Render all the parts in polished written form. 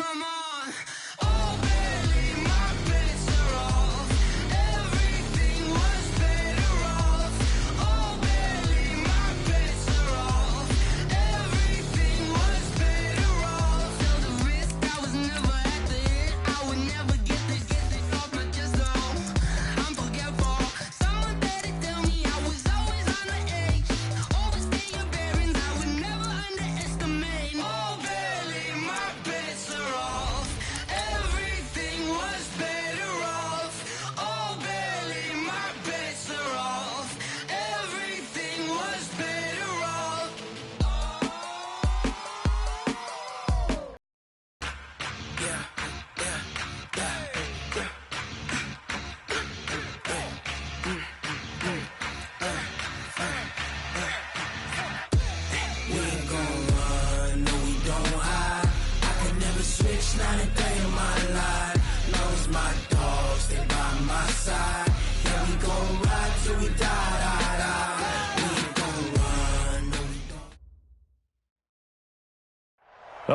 Come on. Oh, barely, my bets are off. Everything was better off. Oh, barely, my bets are off. Everything was better off. Till the risk, I was never at the end. I would never get the off, but just know I'm forgetful. Someone better tell me I was always on the edge. Overstay your bearings, I would never underestimate. Oh, barely, my bets are off. Everything was better off. Oh, barely, my bets are off. Everything was better off. We ain't gon' run, no we don't hide. I could never switch, not a day in my life. Long as my dogs, they by my side. Yeah, we gon' ride till we die. We ain't gon' run, no we don't.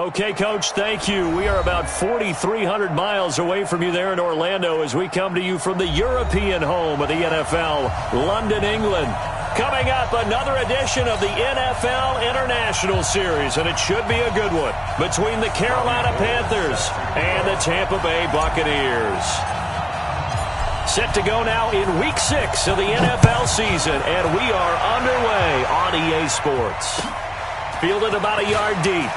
Okay, Coach, thank you. We are about 4,300 miles away from you there in Orlando as we come to you from the European home of the NFL, London, England. Coming up, another edition of the NFL International Series, and it should be a good one, between the Carolina Panthers and the Tampa Bay Buccaneers. Set to go now in Week 6 of the NFL season, and we are underway on EA Sports. Fielded about a yard deep.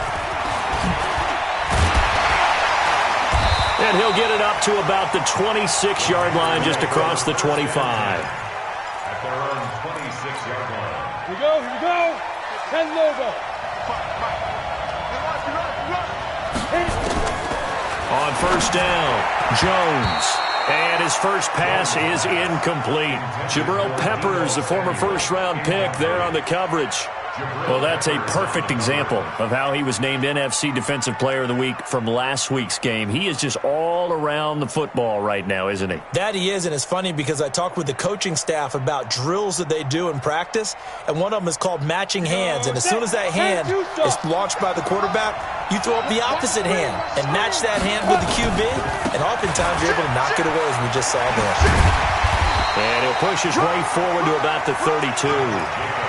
And he'll get it up to about the 26-yard line just across the 25. At their own 26-yard line. Here we go. 10 logo. On first down, Jones. And his first pass is incomplete. Jabril Peppers, the former first-round pick, there on the coverage. Well, that's a perfect example of how he was named NFC Defensive Player of the Week from last week's game. He is just all around the football right now, isn't he? That he is, and it's funny because I talked with the coaching staff about drills that they do in practice, and one of them is called matching hands. And as soon as that hand is launched by the quarterback, you throw up the opposite hand and match that hand with the QB, and oftentimes you're able to knock it away, as we just saw there. And he'll push his way forward to about the 32.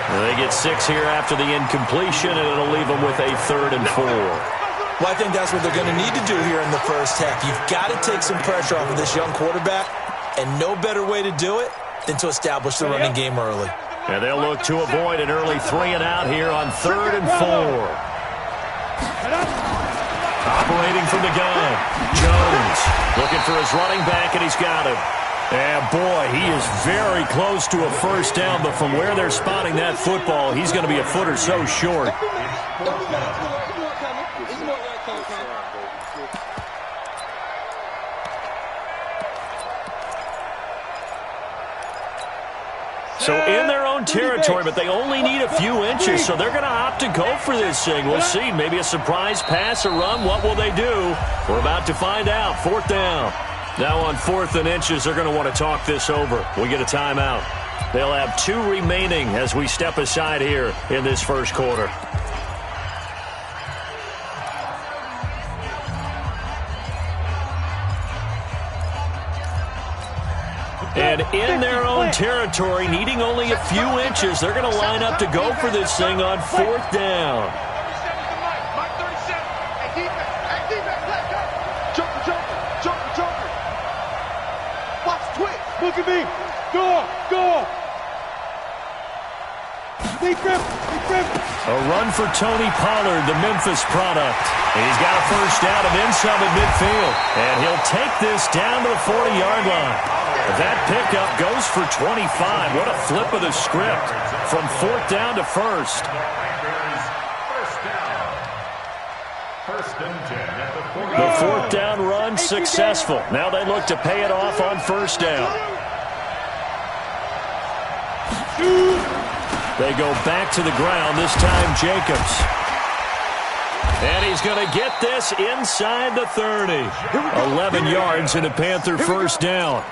They get 6 here after the incompletion, and it'll leave them with a 3rd and 4. Well, I think that's what they're going to need to do here in the first half. You've got to take some pressure off of this young quarterback, and no better way to do it than to establish the running game early. And they'll look to avoid an early 3 and out here on 3rd and 4. Operating from the gun, Jones looking for his running back, and he's got him. And, boy, he is very close to a first down, but from where they're spotting that football, he's going to be a foot or so short. So in their own territory, but they only need a few inches, so they're going to opt to go for this thing. We'll see. Maybe a surprise pass or run. What will they do? We're about to find out. 4th down. Now on 4th and inches, they're going to want to talk this over. We get a timeout. They'll have 2 remaining as we step aside here in this first quarter. And in their own territory, needing only a few inches, they're going to line up to go for this thing on 4th down. Look at me. Go. Big grip. A run for Tony Pollard, the Memphis product. He's got a first down and then some at midfield. And he'll take this down to the 40-yard line. That pickup goes for 25. What a flip of the script from 4th down to 1st. First and 10 at the 40. The 4th down run successful. Now they look to pay it off on first down. They go back to the ground, this time Jacobs. And he's going to get this inside the 30. 11 yards and a Panther first down.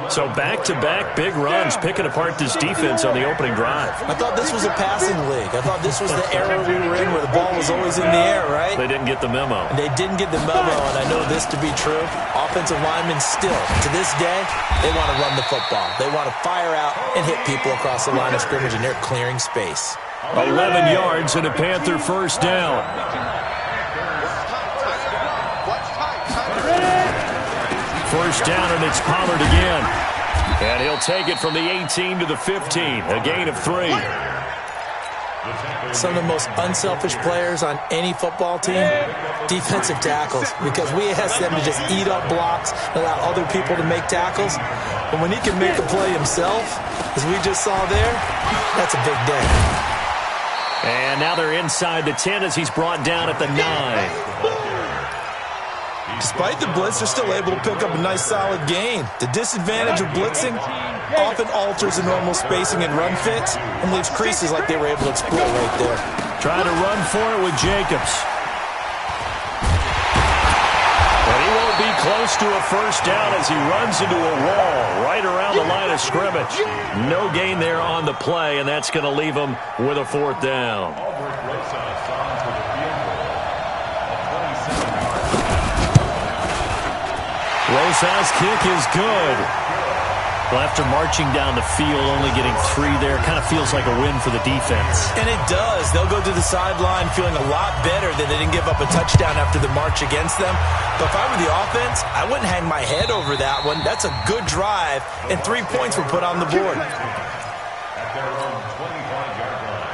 So back-to-back big runs, picking apart this defense on the opening drive. I thought this was a passing league. I thought this was the era we were in where the ball was always in the air, right? They didn't get the memo. They didn't get the memo, and I know this to be true. Offensive linemen still, to this day, they want to run the football. They want to fire out and hit people across the line of scrimmage, and they're clearing space. 11 yards and a Panther first down. First down, and it's Pollard again. And he'll take it from the 18 to the 15, a gain of 3. Some of the most unselfish players on any football team, defensive tackles, because we ask them to just eat up blocks and allow other people to make tackles. But when he can make a play himself, as we just saw there, that's a big day. And now they're inside the 10 as he's brought down at the 9. Despite the blitz, they're still able to pick up a nice solid gain. The disadvantage of blitzing often alters the normal spacing and run fits and leaves creases like they were able to exploit right there. Trying to run for it with Jacobs. But he won't be close to a first down as he runs into a wall right around the line of scrimmage. No gain there on the play, and that's going to leave him with a fourth down. Rosa's kick is good. Well, after marching down the field, only getting 3 there, kind of feels like a win for the defense. And it does. They'll go to the sideline feeling a lot better that they didn't give up a touchdown after the march against them. But if I were the offense, I wouldn't hang my head over that one. That's a good drive, and 3 points were put on the board. At their own 25-yard line.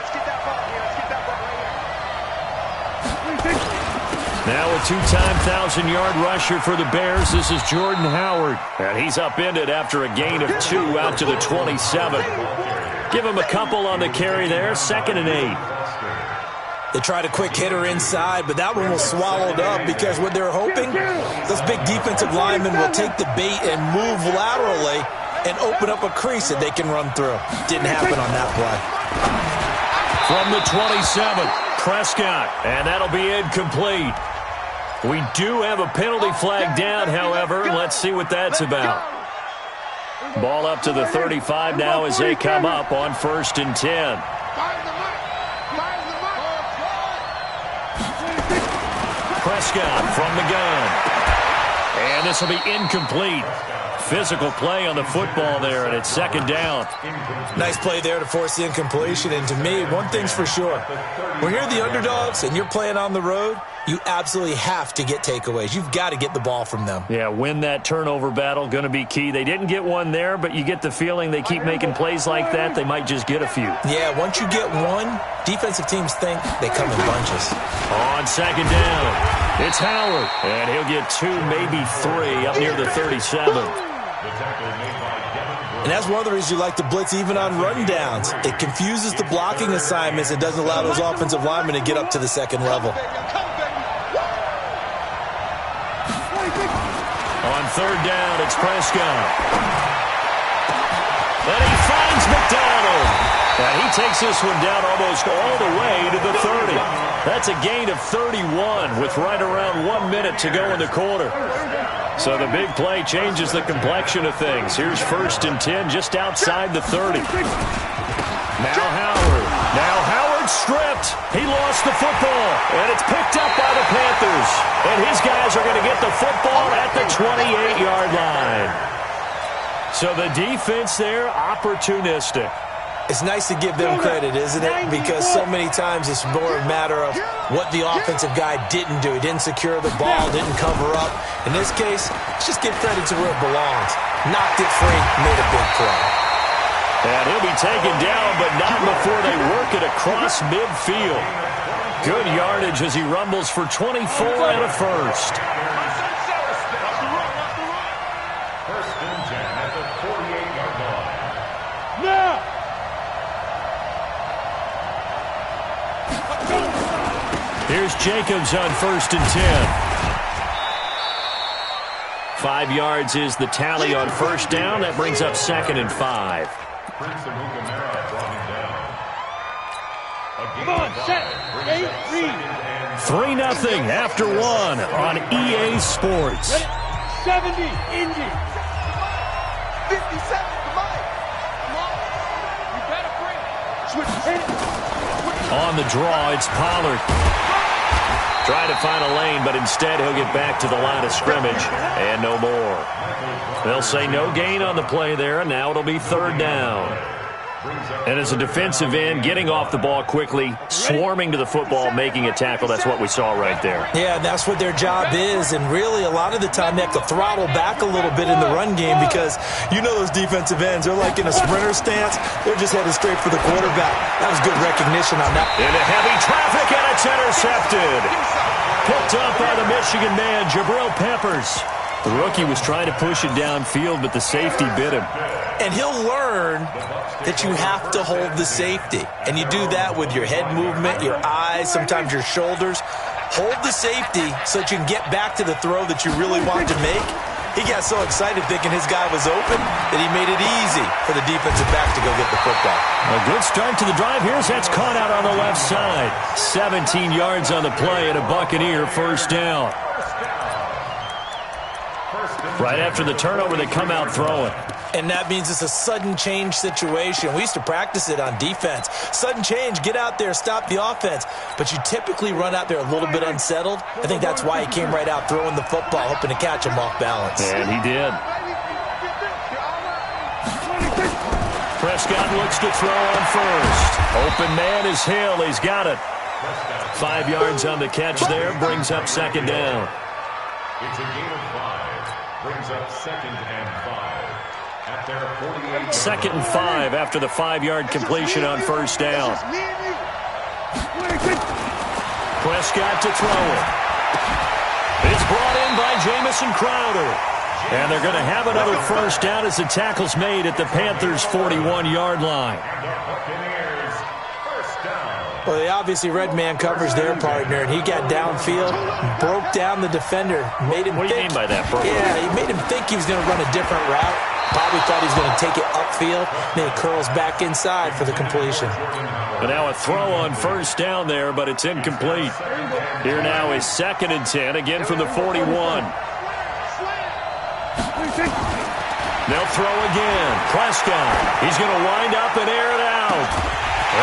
Let's get that ball here. Let's get that ball right here. Now a 2-time 1,000-yard rusher for the Bears. This is Jordan Howard. And he's upended after a gain of 2 out to the 27. Give him a couple on the carry there. 2nd and 8. They tried a quick hitter inside, but that one was swallowed up because what they're hoping, those big defensive linemen will take the bait and move laterally and open up a crease that they can run through. Didn't happen on that play. From the 27, Prescott, and that'll be incomplete. We do have a penalty flag down, however. Let's see what that's about. Ball up to the 35 now as they come up on 1st and 10. Prescott from the gun. And this will be incomplete. Physical play on the football there, and it's 2nd down. Nice play there to force the incompletion. And to me, one thing's for sure. When you're the underdogs and you're playing on the road, you absolutely have to get takeaways. You've got to get the ball from them. Yeah, win that turnover battle, going to be key. They didn't get one there, but you get the feeling they keep making plays like that, they might just get a few. Yeah, once you get one, defensive teams think they come in bunches. On 2nd down, it's Howard, and he'll get 2, maybe 3 up near the 37. And that's one of the reasons you like to blitz even on run downs. It confuses the blocking assignments and doesn't allow those offensive linemen to get up to the 2nd level. On 3rd down, it's Prescott. And he finds McDonald. And he takes this one down almost all the way to the 30. That's a gain of 31 with right around 1 minute to go in the quarter. So the big play changes the complexion of things. Here's 1st and 10 just outside the 30. Now Howard stripped. He lost the football, and it's picked up by the Panthers. And his guys are going to get the football at the 28-yard line. So the defense there, opportunistic. It's nice to give them credit, isn't it? Because so many times it's more a matter of what the offensive guy didn't do. He didn't secure the ball, didn't cover up. In this case, let's just give credit to where it belongs. Knocked it free, made a big play. And he'll be taken down, but not before they work it across midfield. Good yardage as he rumbles for 24 and a first. 1st and 10 at the 48-yard line. Now! Here's Jacobs on 1st and 10. 5 yards is the tally on 1st down. That brings up 2nd and 5. Come on, set. 3-0 after one on EA Sports. 70, Indy. 57, come on. You better bring it. Switch. On the draw, it's Pollard. Trying to find a lane, but instead he'll get back to the line of scrimmage and no more. They'll say no gain on the play there, and now it'll be 3rd down. And as a defensive end, getting off the ball quickly, swarming to the football, making a tackle, that's what we saw right there. Yeah, and that's what their job is. And really, a lot of the time, they have to throttle back a little bit in the run game because you know those defensive ends, they're like in a sprinter stance. They're just headed straight for the quarterback. That was good recognition on that. Into heavy traffic, and it's intercepted. Picked up by the Michigan man, Jabril Peppers. The rookie was trying to push it downfield, but the safety bit him. And he'll learn that you have to hold the safety. And you do that with your head movement, your eyes, sometimes your shoulders. Hold the safety so that you can get back to the throw that you really want to make. He got so excited thinking his guy was open that he made it easy for the defensive back to go get the football. A good start to the drive. Here's that's caught out on the left side. 17 yards on the play and a Buccaneer 1st down. Right after the turnover, they come out throwing. And that means it's a sudden change situation. We used to practice it on defense. Sudden change, get out there, stop the offense. But you typically run out there a little bit unsettled. I think that's why he came right out throwing the football, hoping to catch him off balance. And he did. Prescott looks to throw on first. Open man is Hill. He's got it. 5 yards on the catch there. Brings up 2nd down. It's a gain of 5. Brings up 2nd and 5. At their 48. 2nd and 5 after the 5-yard completion on 1st down. Prescott to throw it. It's brought in by Jamison Crowder. And they're going to have another 1st down as the tackle's made at the Panthers' 41-yard line. Well, they obviously red man covers their partner, and he got downfield, broke down the defender, made him What do you mean by that, bro? Yeah, he made him think he was going to run a different route. Probably thought he was going to take it upfield, and then he curls back inside for the completion. But now a throw on 1st down there, but it's incomplete. Here now is 2nd and 10, again from the 41. They'll throw again. Prescott. He's going to wind up and air it out.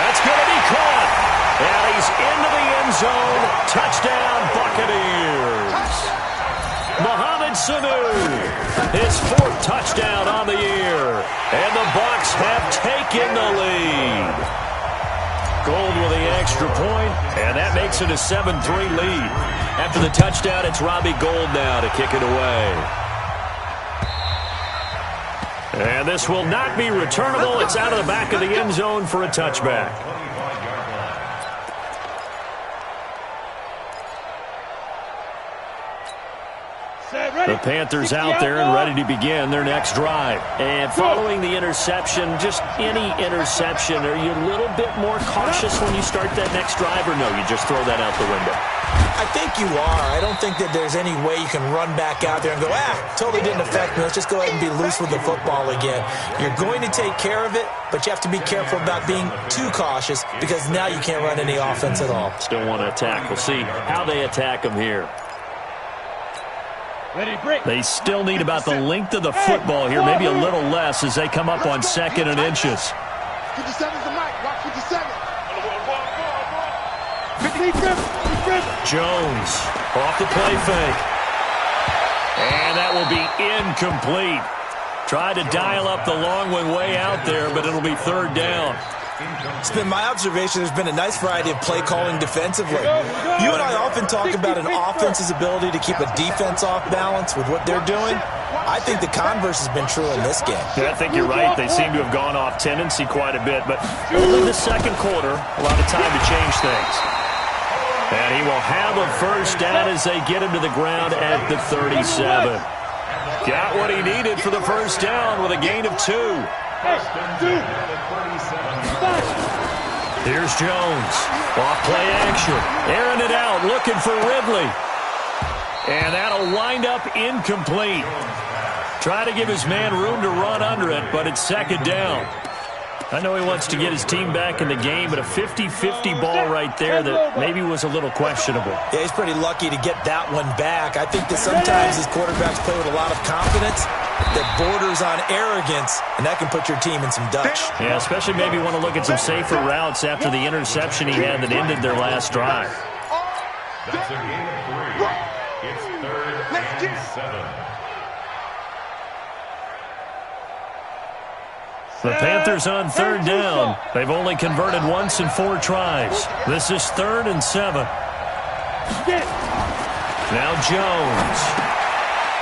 That's going to be caught. And he's into the end zone. Touchdown, Buccaneers. Mohamed Sanu, his 4th touchdown on the year. And the Bucs have taken the lead. Gold with the extra point, and that makes it a 7-3 lead. After the touchdown, it's Robbie Gould now to kick it away. And this will not be returnable. It's out of the back of the end zone for a touchback. The Panthers out there and ready to begin their next drive. And following the interception, just any interception, are you a little bit more cautious when you start that next drive, or no, you just throw that out the window? I think you are. I don't think that there's any way you can run back out there and go, totally didn't affect me. Let's just go ahead and be loose with the football again. You're going to take care of it, but you have to be careful about being too cautious because now you can't run any offense at all. Still want to attack. We'll see how they attack them here. They still need about the length of the football here, maybe a little less as they come up on 2nd and inches. 57's the mic. Watch 57. Jones off the play fake. And that will be incomplete. Tried to dial up the long one way out there, but it'll be 3rd down. It's been my observation there's been a nice variety of play calling defensively. You and I often talk about an offense's ability to keep a defense off balance with what they're doing. I think the converse has been true in this game. Yeah, I think you're right. They seem to have gone off tendency quite a bit, but only the 2nd quarter, a lot of time to change things. And he will have a 1st down as they get him to the ground at the 37. Got what he needed for the 1st down with a gain of 2. Here's Jones. Off play action. Airing it out, looking for Ridley. And that'll wind up incomplete. Try to give his man room to run under it, but it's 2nd down. I know he wants to get his team back in the game, but a 50-50 ball right there that maybe was a little questionable. Yeah, he's pretty lucky to get that one back. I think that sometimes these quarterbacks play with a lot of confidence that borders on arrogance, and that can put your team in some Dutch. Yeah, especially maybe want to look at some safer routes after the interception he had that ended their last drive. That's a gain of 3. It's 3rd and 7. The Panthers on 3rd down. They've only converted once in 4 tries. This is 3rd and 7. Now Jones.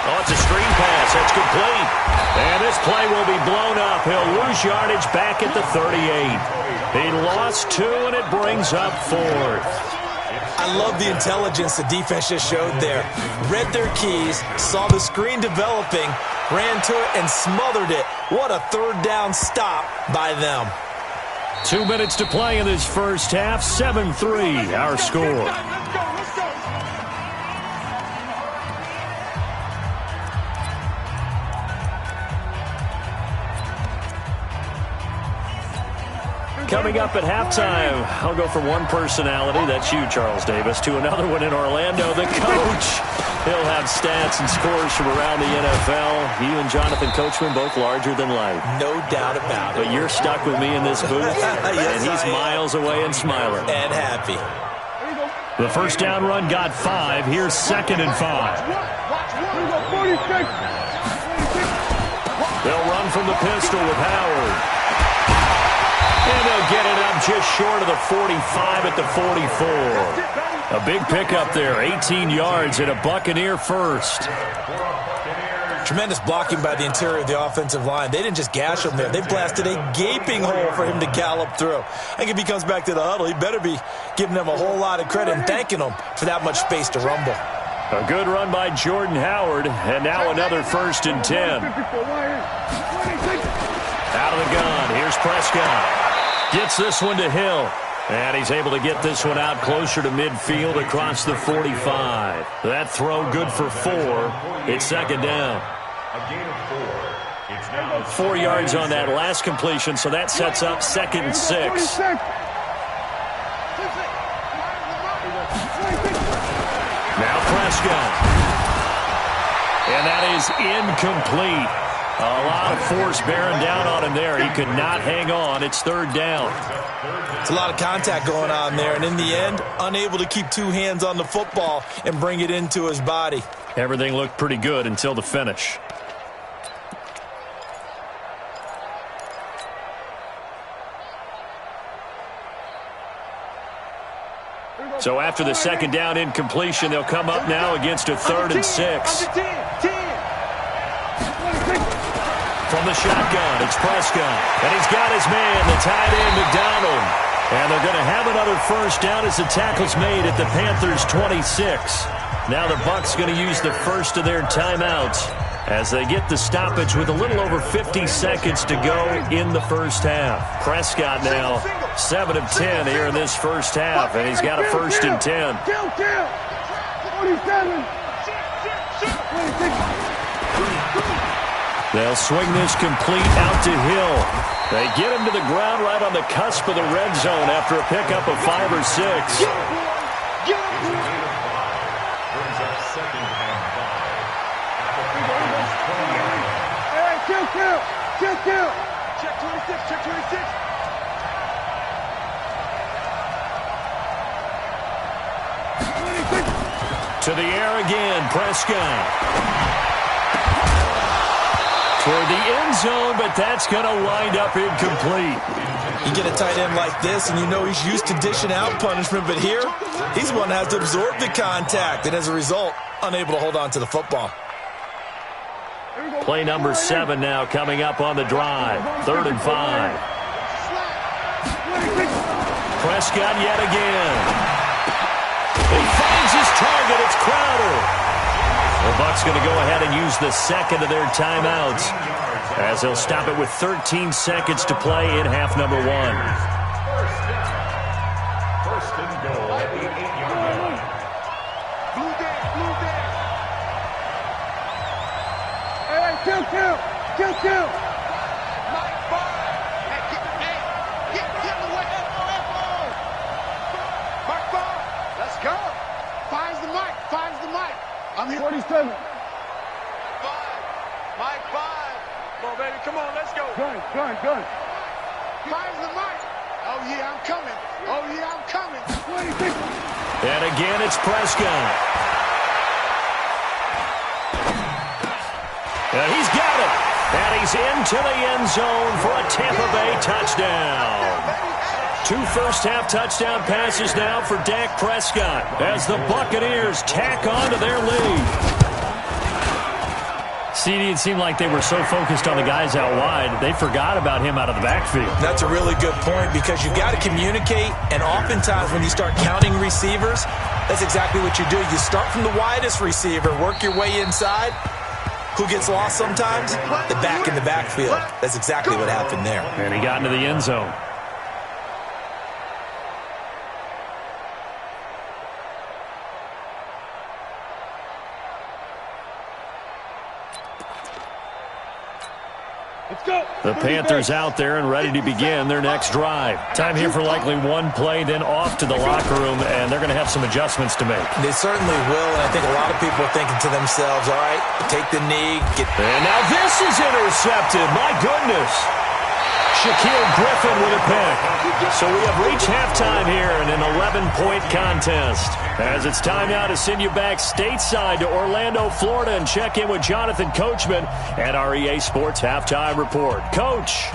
Oh, it's a screen pass. That's complete. And this play will be blown up. He'll lose yardage back at the 38. He lost 2, and it brings up 4th. I love the intelligence the defense just showed there. Read their keys, saw the screen developing, ran to it, and smothered it. What a 3rd down stop by them. 2 minutes to play in this first half. 7-3, our score. Coming up at halftime, I'll go from one personality, that's you, Charles Davis, to another one in Orlando, the coach. He'll have stats and scores from around the NFL. You and Jonathan Coachman both larger than life. No doubt about it. But you're stuck with me in this booth, yes, and he's miles away and smiling. And happy. The first down run got 5. Here's 2nd and 5. They'll run from the pistol with Howard. And they'll get it up just short of the 45 at the 44. A big pickup there, 18 yards and a Buccaneer first. Tremendous blocking by the interior of the offensive line. They didn't just gash him there. They blasted a gaping hole for him to gallop through. I think if he comes back to the huddle, he better be giving them a whole lot of credit and thanking them for that much space to rumble. A good run by Jordan Howard, and now another 1st and 10. Out of the gun, here's Prescott. Gets this one to Hill. And he's able to get this one out closer to midfield across the 45. That throw good for 4. It's 2nd down. A gain of 4. It's now 4 yards on that last completion, so that sets up 2nd and 6. Now Prescott. And that is incomplete. A lot of force bearing down on him there. He could not hang on. It's 3rd down. It's a lot of contact going on there, and in the end, unable to keep 2 hands on the football and bring it into his body. Everything looked pretty good until the finish. So after the 2nd down incompletion, they'll come up now against a 3rd and 6. From the shotgun, it's Prescott. And he's got his man, the tight end, McDonald. And they're going to have another 1st down as the tackle's made at the Panthers' 26. Now the Bucs going to use the first of their timeouts as they get the stoppage with a little over 50 seconds to go in the first half. Prescott now 7 of 10 here in this first half, and he's got a 1st and 10. 27. They'll swing this complete out to Hill. They get him to the ground right on the cusp of the red zone after a pickup of 5 or 6. brings up 2nd and 5. At the Panthers' 20-yard line. Hey, kill. Check 26. To the air again, Prescott. Toward the end zone, but that's going to wind up incomplete. You get a tight end like this, and you know he's used to dishing out punishment, but here, he's one that has to absorb the contact, and as a result, unable to hold on to the football. Play number 7 now coming up on the drive. 3rd and 5. Prescott yet again. He finds his target. It's Crowder. The Bucs going to go ahead and use the 2nd of their timeouts as they'll stop it with 13 seconds to play in half number 1. 1st and goal at the 8-yard line. Blue day. Hey, kill. I'm here. 47. 5. Mike 5. Come on, baby. Come on, let's go. Gun. Five's the mic. Oh, yeah, I'm coming. Oh, yeah, I'm coming. 26. And again, it's Prescott. And he's got it. And he's into the end zone for a Tampa Bay touchdown. 2 first-half touchdown passes now for Dak Prescott as the Buccaneers tack on to their lead. CD, it seemed like they were so focused on the guys out wide, they forgot about him out of the backfield. That's a really good point because you've got to communicate, and oftentimes when you start counting receivers, that's exactly what you do. You start from the widest receiver, work your way inside. Who gets lost sometimes? The back in the backfield. That's exactly what happened there. And he got into the end zone. The Panthers out there and ready to begin their next drive. Time here for likely one play, then off to the locker room, and they're going to have some adjustments to make. They certainly will, and I think a lot of people are thinking to themselves, all right, take the knee. And now this is intercepted. My goodness. Shaquille Griffin with a pick. So we have reached halftime here in an 11-point contest. As it's time now to send you back stateside to Orlando, Florida, and check in with Jonathan Coachman at our EA Sports Halftime Report. Coach.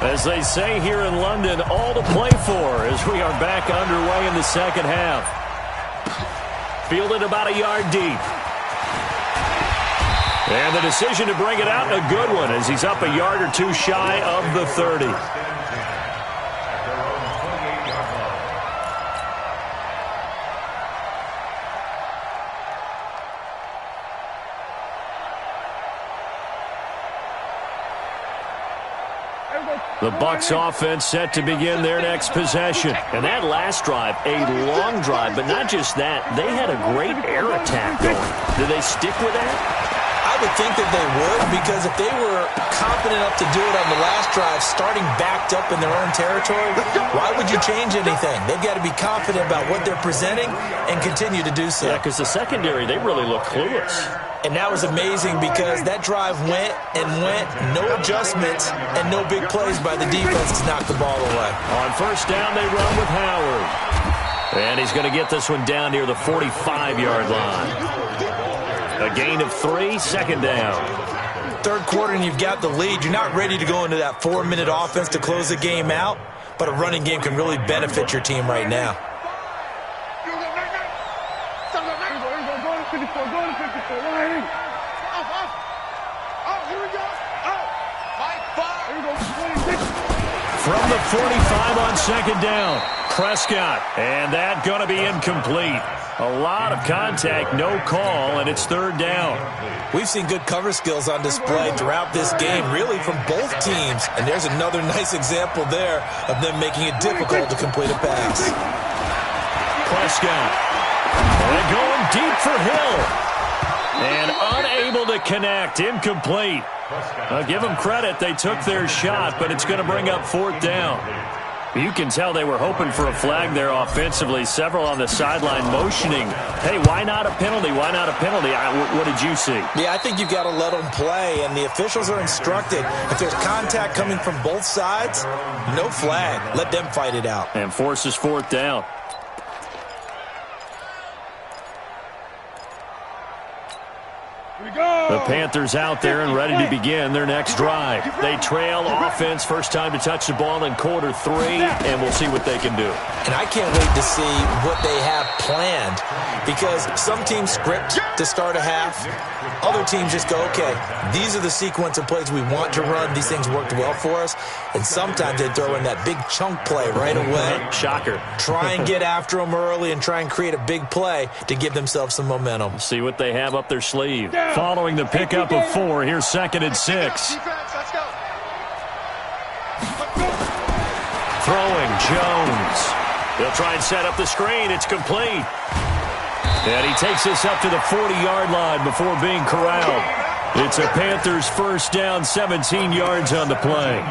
As they say here in London, all to play for as we are back underway in the second half. Fielded about a yard deep. And the decision to bring it out, a good one, as he's up a yard or two shy of the 30. The Bucs offense set to begin their next possession. And that last drive, a long drive, but not just that. They had a great air attack going. Did they stick with that? I would think that they would, because if they were confident enough to do it on the last drive, starting backed up in their own territory, why would you change anything? They've got to be confident about what they're presenting and continue to do so. Yeah, because the secondary, they really looked clueless. And that was amazing because that drive went and went, no adjustments and no big plays by the defense to knock the ball away. On first down, they run with Howard. And he's going to get this one down near the 45-yard line. A gain of 3, second down. Third quarter and you've got the lead. You're not ready to go into that 4-minute offense to close the game out, but a running game can really benefit your team right now. From the 45 on second down, Prescott, and that going to be incomplete. A lot of contact, no call, and it's third down. We've seen good cover skills on display throughout this game, really from both teams, and there's another nice example there of them making it difficult to complete a pass. Prescott, and going deep for Hill, and unable to connect, incomplete. I'll give them credit, they took their shot, but it's going to bring up fourth down. You can tell they were hoping for a flag there offensively. Several on the sideline motioning, hey, why not a penalty? Why not a penalty? What did you see? Yeah, I think you've got to let them play, and the officials are instructed. If there's contact coming from both sides, no flag. Let them fight it out. And forces fourth down. The Panthers out there and ready to begin their next drive. They trail offense, first time to touch the ball in quarter 3, and we'll see what they can do. And I can't wait to see what they have planned, because some teams script to start a half. Other teams just go, okay, these are the sequence of plays we want to run. These things worked well for us. And sometimes they throw in that big chunk play right away. Shocker. Try and get after them early and try and create a big play to give themselves some momentum. See what they have up their sleeve. Following the pickup of 4, here's second and 6. Let's go. Throwing Jones. They'll try and set up the screen. It's complete. And he takes this up to the 40-yard line before being corralled. It's a Panthers first down, 17 yards on the play.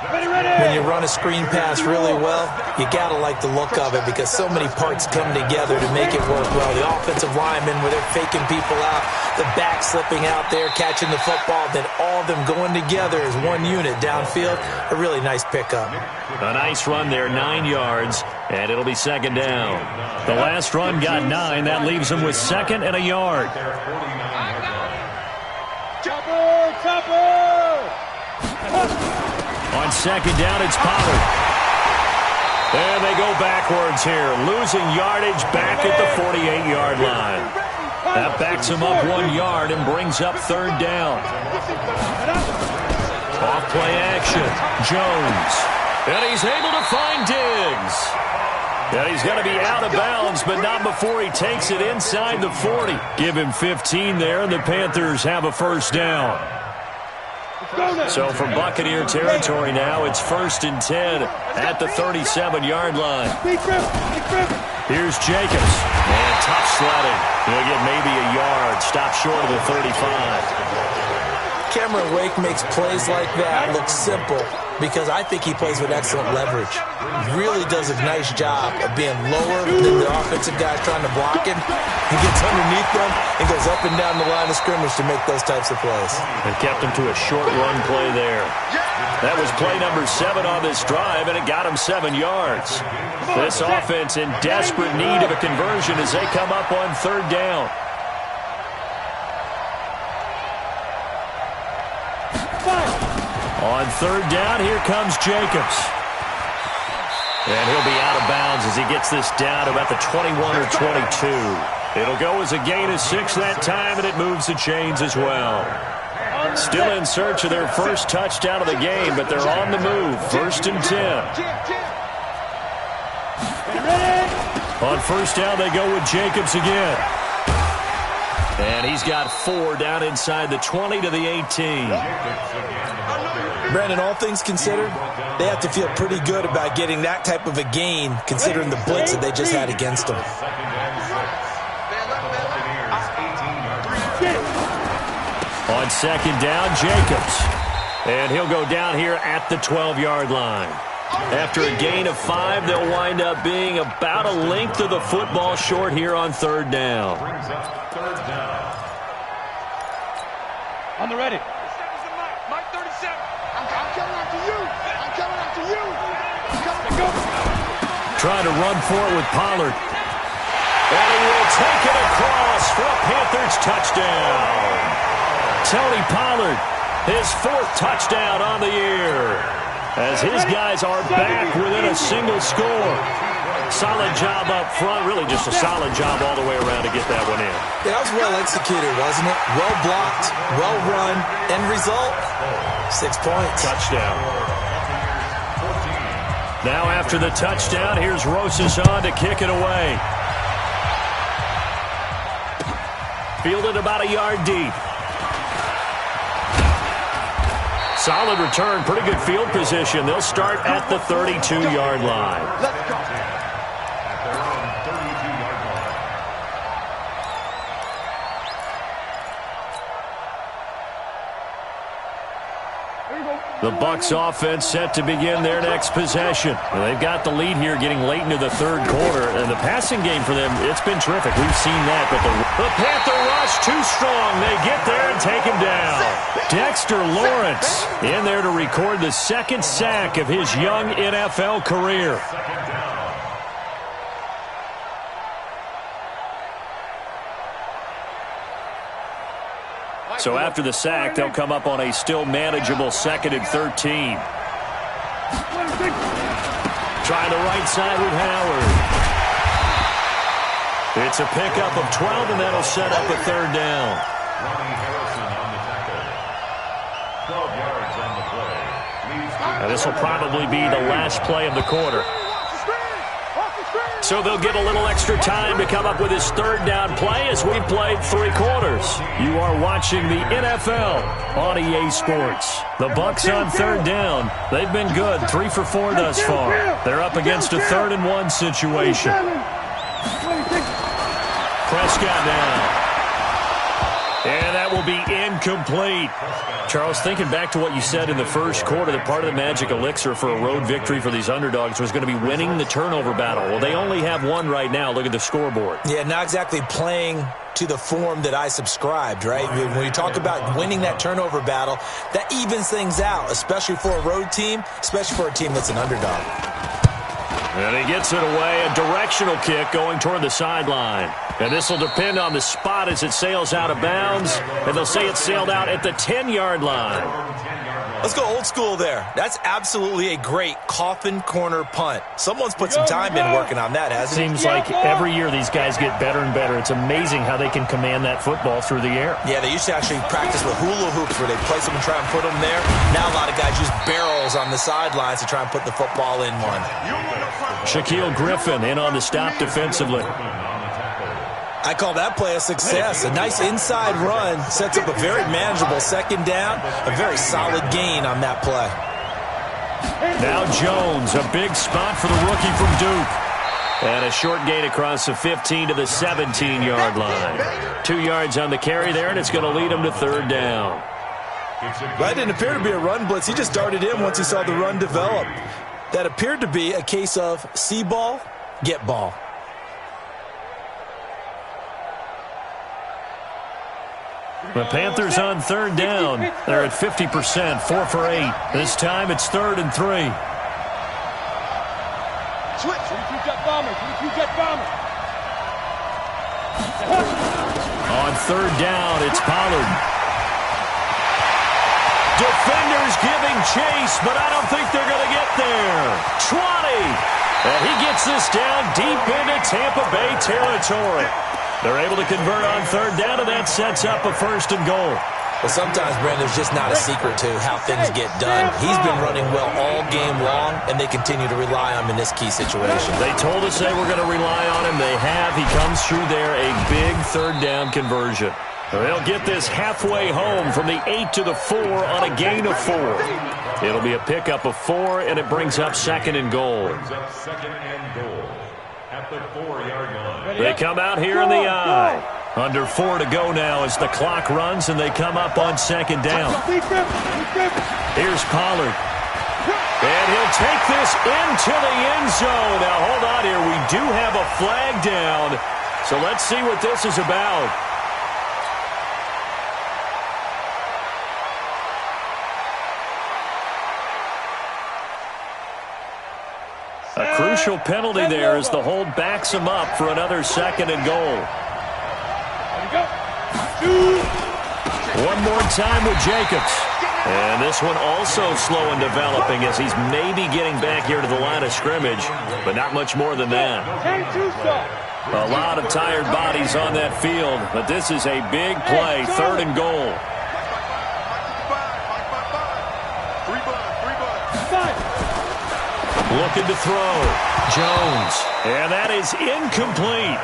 When you run a screen pass really well, you got to like the look of it because so many parts come together to make it work well. The offensive linemen, where they're faking people out, the back slipping out there, catching the football, then all of them going together as one unit downfield. A really nice pickup. A nice run there, 9 yards, and it'll be second down. The last run got 9. That leaves them with second and a yard. On second down, it's Pollard. And they go backwards here, losing yardage back at the 48-yard line. That backs him up 1 yard and brings up third down. Off play action, Jones. And he's able to find Diggs. And he's going to be out of bounds, but not before he takes it inside the 40. Give him 15 there, and the Panthers have a first down. So from Buccaneer territory now, it's 1st and 10 at the 37-yard line. Here's Jacobs. And tough sledding. He'll get maybe a yard. Stop short of the 35. Cameron Wake makes plays like that look simple because I think he plays with excellent leverage. He really does a nice job of being lower than the offensive guy trying to block him. He gets underneath them and goes up and down the line of scrimmage to make those types of plays. And kept him to a short run play there. That was play number 7 on this drive, and it got him 7 yards. This offense in desperate need of a conversion as they come up on third down. On third down, here comes Jacobs. And he'll be out of bounds as he gets this down to about the 21 or 22. It'll go as a gain of 6 that time, and it moves the chains as well. Still in search of their first touchdown of the game, but they're on the move. 1st and 10. On first down, they go with Jacobs again. And he's got 4 down inside the 20 to the 18. Brandon, all things considered, they have to feel pretty good about getting that type of a gain considering the blitz that they just had against them. On second down, Jacobs. And he'll go down here at the 12-yard line. After a gain of 5, they'll wind up being about a length of the football short here on third down. On the ready. Mike 37. I'm coming after you. I'm coming after you. I'm coming to go. Trying to run for it with Pollard. And he will take it across for a Panthers touchdown. Tony Pollard, his 4th touchdown on the year, as his guys are back within a single score. Solid job up front, really just a solid job all the way around to get that one in. Yeah, that was well executed, wasn't it? Well blocked, well run, end result, 6 points. Touchdown. Now after the touchdown, here's Rosas on to kick it away. Fielded about a yard deep. Solid return, pretty good field position. They'll start at the 32-yard line. Let's go. The Bucs offense set to begin their next possession. And they've got the lead here getting late into the third quarter. And the passing game for them, it's been terrific. We've seen that. But the Panther rush too strong. They get there and take him down. Dexter Lawrence in there to record the 2nd sack of his young NFL career. So after the sack, they'll come up on a still manageable 2nd and 13. Trying the right side with Howard. It's a pickup of 12, and that'll set up a third down. Now this will probably be the last play of the quarter. So they'll get a little extra time to come up with his third down play as we've played 3 quarters. You are watching the NFL on EA Sports. The Bucs on third down. They've been good, 3 for 4 thus far. They're up against a 3rd and 1 situation. Prescott now. And that will be incomplete. Charles, thinking back to what you said in the first quarter, that part of the magic elixir for a road victory for these underdogs was going to be winning the turnover battle. Well, they only have one right now. Look at the scoreboard. Yeah, not exactly playing to the form that I subscribed, right? When you talk about winning that turnover battle, that evens things out, especially for a road team, especially for a team that's an underdog. And he gets it away, a directional kick going toward the sideline. And this will depend on the spot as it sails out of bounds. And they'll say it sailed out at the 10-yard line. Let's go old school there. That's absolutely a great coffin corner punt. Someone's put some time in working on that, hasn't he? Seems like every year these guys get better and better. It's amazing how they can command that football through the air. Yeah, they used to actually practice with hula hoops where they place them and try and put them there. Now a lot of guys use barrels on the sidelines to try and put the football in one. Shaquille Griffin in on the stop defensively. I call that play a success. A nice inside run sets up a very manageable second down, a very solid gain on that play. Now Jones, a big spot for the rookie from Duke. And a short gain across the 15 to the 17-yard line. 2 yards on the carry there, and it's going to lead him to third down. That didn't appear to be a run blitz. He just darted in once he saw the run develop. That appeared to be a case of see ball, get ball. The Panthers on third down. They're at 50%, 4 for 8. This time it's 3rd and 3. Switch. 22 jet bomber. 22 jet bomber. On third down, it's Pollard. Defenders giving chase, but I don't think they're going to get there. 20. And he gets this down deep into Tampa Bay territory. They're able to convert on third down, and that sets up a 1st and goal. Well, sometimes, Brandon, there's just not a secret to how things get done. He's been running well all game long, and they continue to rely on him in this key situation. They told us they were going to rely on him. They have. He comes through there, a big third down conversion. They'll get this halfway home from the 8 to the 4 on a gain of 4. It'll be a pickup of 4, and it brings up 2nd and goal. At the 4-yard line. They come out here in the I. Under 4 to go now as the clock runs, and they come up on 2nd down. Here's Pollard. And he'll take this into the end zone. Now, hold on here. We do have a flag down. So let's see what this is about. A crucial penalty there as the hold backs him up for another 2nd and goal. One more time with Jacobs. And this one also slow in developing as he's maybe getting back here to the line of scrimmage, but not much more than that. A lot of tired bodies on that field, but this is a big play, 3rd and goal. Looking to throw. Jones. And that is incomplete.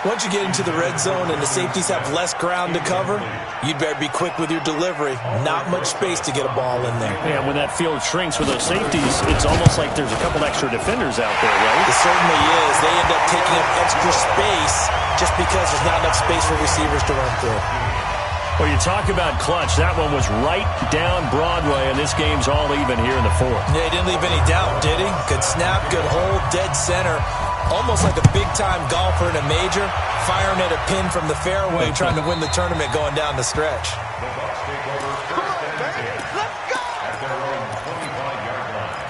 Once you get into the red zone and the safeties have less ground to cover, you'd better be quick with your delivery. Not much space to get a ball in there. And when that field shrinks with those safeties, it's almost like there's a couple extra defenders out there, right? It certainly is. They end up taking up extra space just because there's not enough space for receivers to run through. Well, you talk about clutch. That one was right down Broadway, and this game's all even here in the 4th. Yeah, he didn't leave any doubt, did he? Good snap, good hold, dead center. Almost like a big-time golfer in a major, firing at a pin from the fairway, trying to win the tournament going down the stretch. The Bucs take over 1st and 10 at their own 25-yard line.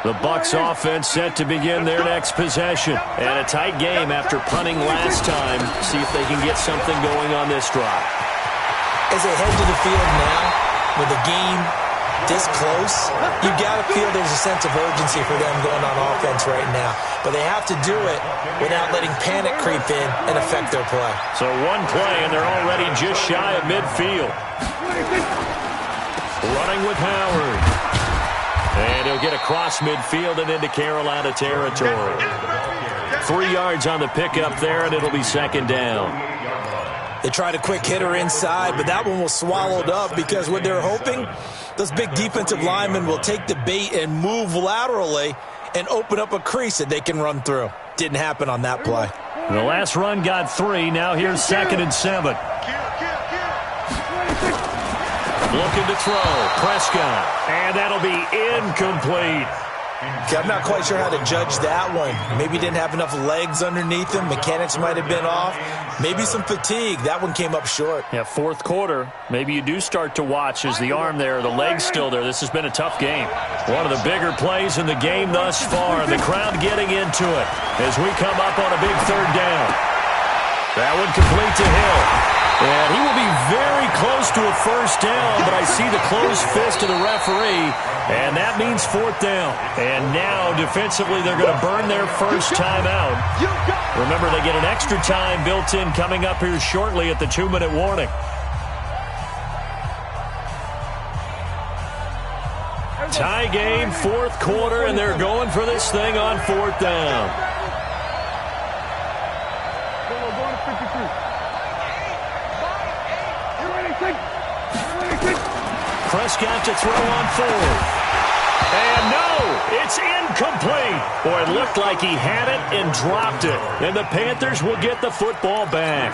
The Bucs offense set to begin their next possession. And a tight game after punting last time. See if they can get something going on this drive. As they head to the field now, with the game this close, you got to feel there's a sense of urgency for them going on offense right now. But they have to do it without letting panic creep in and affect their play. So one play, and they're already just shy of midfield. Running with Howard. And he'll get across midfield and into Carolina territory. 3 yards on the pickup there, and it'll be 2nd down. They tried a quick hitter inside, but that one was swallowed up because what they're hoping, those big defensive linemen will take the bait and move laterally and open up a crease that they can run through. Didn't happen on that play. The last run got 3. Now here's 2nd and 7. Looking to throw. Prescott. And that'll be incomplete. Okay, I'm not quite sure how to judge that one. Maybe he didn't have enough legs underneath him. Mechanics might have been off. Maybe some fatigue. That one came up short. Yeah, 4th quarter. Maybe you do start to watch as the arm there, the leg's still there. This has been a tough game. One of the bigger plays in the game thus far. The crowd getting into it as we come up on a big 3rd down. That one complete to Hill. And he will be very close to a 1st down, but I see the closed fist of the referee, and that means 4th down. And now, defensively, they're going to burn their first timeout. Remember, they get an extra time built in coming up here shortly at the 2-minute warning. Tie game, 4th quarter, and they're going for this thing on 4th down. Prescott to throw on 4th. And no, it's incomplete. Boy, it looked like he had it and dropped it. And the Panthers will get the football back.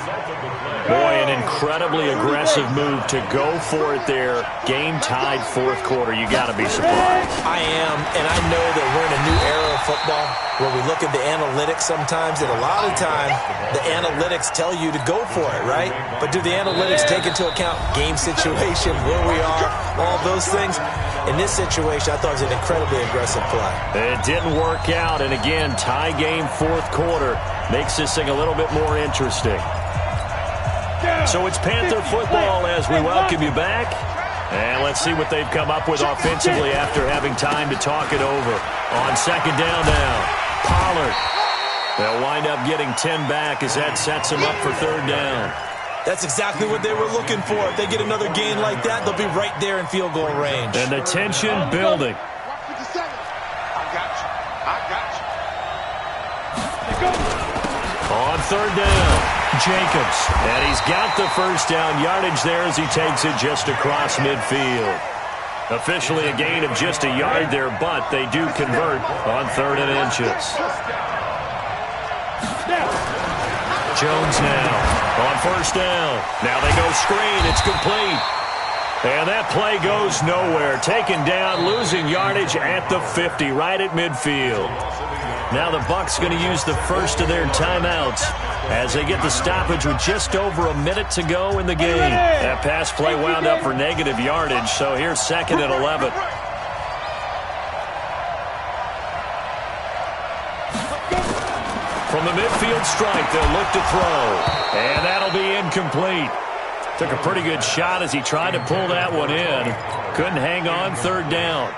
Boy, an incredibly aggressive move to go for it there. Game tied 4th quarter. You got to be surprised. I am, and I know that we're in a new era of football where we look at the analytics sometimes, and a lot of time the analytics tell you to go for it, right? But do the analytics take into account game situation, where we are, all those things? In this situation, I thought it was an incredibly aggressive play. It didn't work out, and again, tie game 4th quarter makes this thing a little bit more interesting. So it's Panther football as we welcome you back. And let's see what they've come up with offensively after having time to talk it over. On 2nd down now, Pollard. They'll wind up getting 10 back as that sets them up for 3rd down. That's exactly what they were looking for. If they get another gain like that, they'll be right there in field goal range. And the tension building. On 3rd down, Jacobs. And he's got the 1st down yardage there as he takes it just across midfield. Officially a gain of just a yard there, but they do convert on 3rd and inches. Jones now on 1st down. Now they go screen. It's complete. And that play goes nowhere. Taken down, losing yardage at the 50, right at midfield. Now the Bucs going to use the first of their timeouts as they get the stoppage with just over a minute to go in the game. That pass play wound up for negative yardage, so here's 2nd and 11. From the midfield strike, they'll look to throw. And that'll be incomplete. Took a pretty good shot as he tried to pull that one in. Couldn't hang on 3rd down.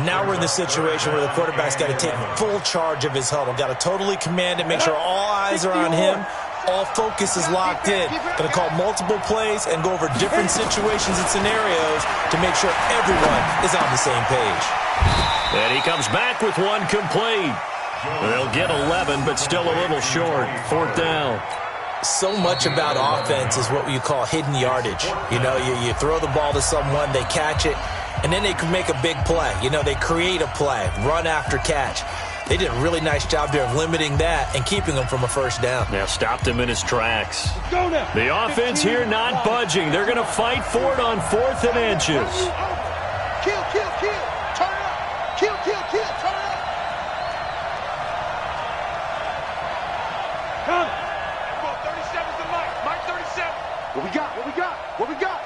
Now we're in the situation where the quarterback's got to take full charge of his huddle. Got to totally command it, make sure all eyes are on him. All focus is locked in. Going to call multiple plays and go over different situations and scenarios to make sure everyone is on the same page. And he comes back with one complete. They'll get 11, but still a little short. 4th down. So much about offense is what you call hidden yardage. You know, you throw the ball to someone, they catch it, and then they can make a big play. You know, they create a play, run after catch. They did a really nice job there of limiting that and keeping him from a 1st down. Now stopped him in his tracks. The offense here not budging. They're going to fight for it on 4th and inches. Kill, kill, kill. Turn it up. Kill, kill, kill. Turn it up. Come. 37's the Mike. Mike 37. What we got? What we got? What we got?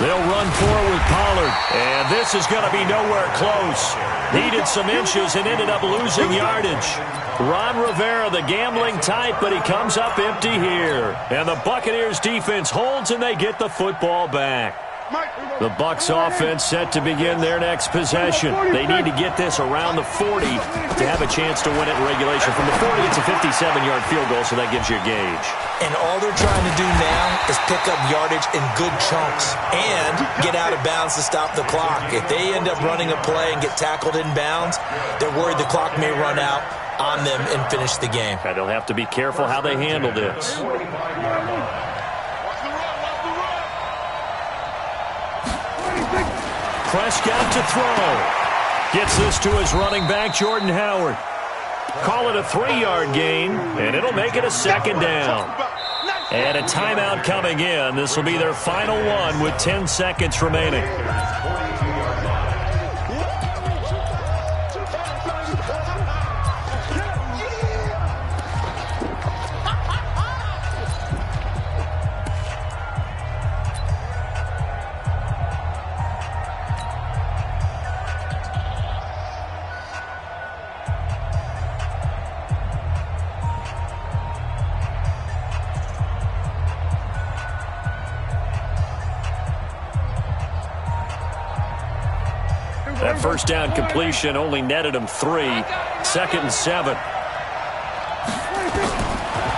They'll run forward with Pollard, and this is going to be nowhere close. Needed some inches and ended up losing yardage. Ron Rivera, the gambling type, but he comes up empty here. And the Buccaneers defense holds, and they get the football back. The Bucs offense set to begin their next possession. They need to get this around the 40 to have a chance to win it in regulation. From the 40, it's a 57-yard field goal, so that gives you a gauge. And all they're trying to do now is pick up yardage in good chunks and get out of bounds to stop the clock. If they end up running a play and get tackled in bounds, they're worried the clock may run out on them and finish the game. And they'll have to be careful how they handle this. Prescott to throw. Gets this to his running back, Jordan Howard. Call it a 3-yard gain, and it'll make it a second down. And a timeout coming in. This will be their final one with 10 seconds remaining. That first down completion only netted him 3. 2nd and 7.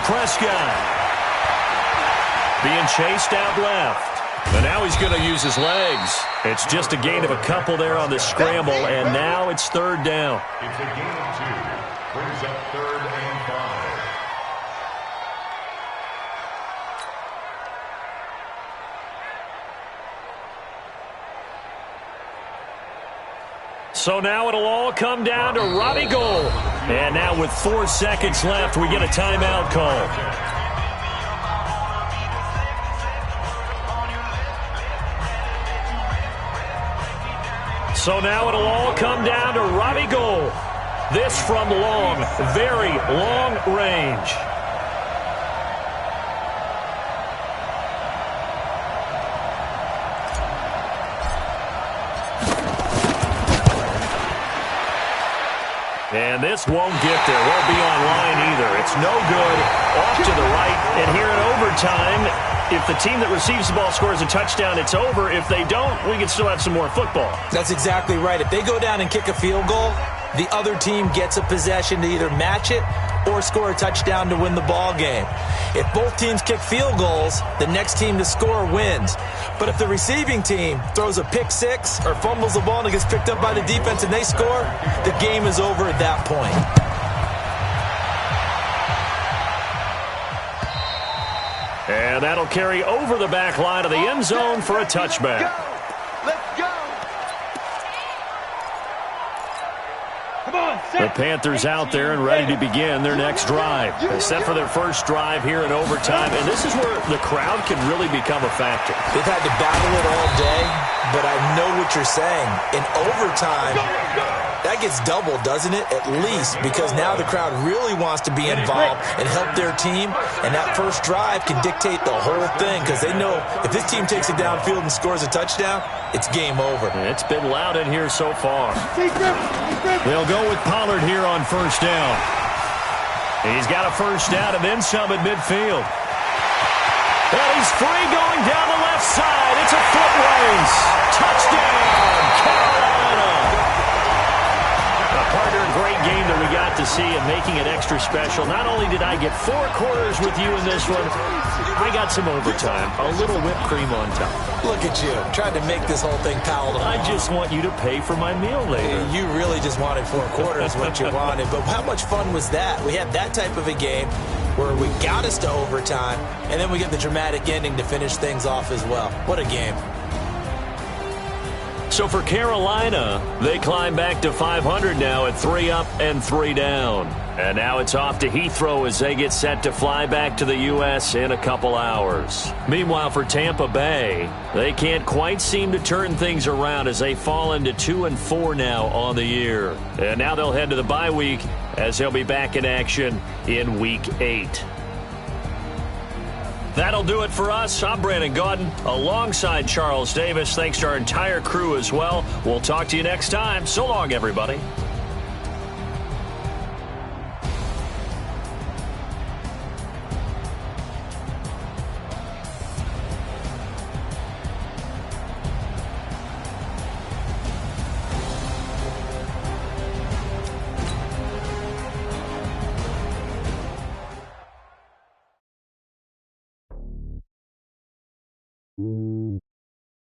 Prescott being chased out left. And now he's going to use his legs. It's just a gain of a couple there on the scramble, and now it's 3rd down. It's a gain of 2. Brings up 3rd and 5. So now it'll all come down to Robbie Gould. And now with 4 seconds left, we get a timeout call. So now it'll all come down to Robbie Gould. This from long, very long range. And this won't get there. Won't be on line either. It's no good. Off to the right. And here in overtime, if the team that receives the ball scores a touchdown, it's over. If they don't, we can still have some more football. That's exactly right. If they go down and kick a field goal, the other team gets a possession to either match it or score a touchdown to win the ball game. If both teams kick field goals, the next team to score wins. But if the receiving team throws a pick six or fumbles the ball and it gets picked up by the defense and they score, the game is over at that point. And that'll carry over the back line of the end zone for a touchback. Let's go. The Panthers out there and ready to begin their next drive. They set for their first drive here in overtime, and this is where the crowd can really become a factor. They've had to battle it all day, but I know what you're saying. In overtime, that gets doubled, doesn't it? At least, because now the crowd really wants to be involved and help their team, and that first drive can dictate the whole thing because they know if this team takes it downfield and scores a touchdown, it's game over. It's been loud in here so far. They'll go with Pollard here on first down. He's got a first down and then some at midfield. And he's free going down the left side. It's a foot race. Touchdown, Carolina. A partner, great game that we got to see and making it extra special. Not only did I get 4 quarters with you in this one, I got some overtime. A little whipped cream on top. Look at you, trying to make this whole thing palatable. I just want you to pay for my meal later. You really just wanted 4 quarters, what you wanted. But how much fun was that? We had that type of a game where we got us to overtime, and then we get the dramatic ending to finish things off as well. What a game. So for Carolina, they climb back to 500 now at 3 up and 3 down. And now it's off to Heathrow as they get set to fly back to the U.S. in a couple hours. Meanwhile, for Tampa Bay, they can't quite seem to turn things around as they fall into 2-4 now on the year. And now they'll head to the bye week as they'll be back in action in Week 8. That'll do it for us. I'm Brandon Gaudin alongside Charles Davis. Thanks to our entire crew as well. We'll talk to you next time. So long, everybody.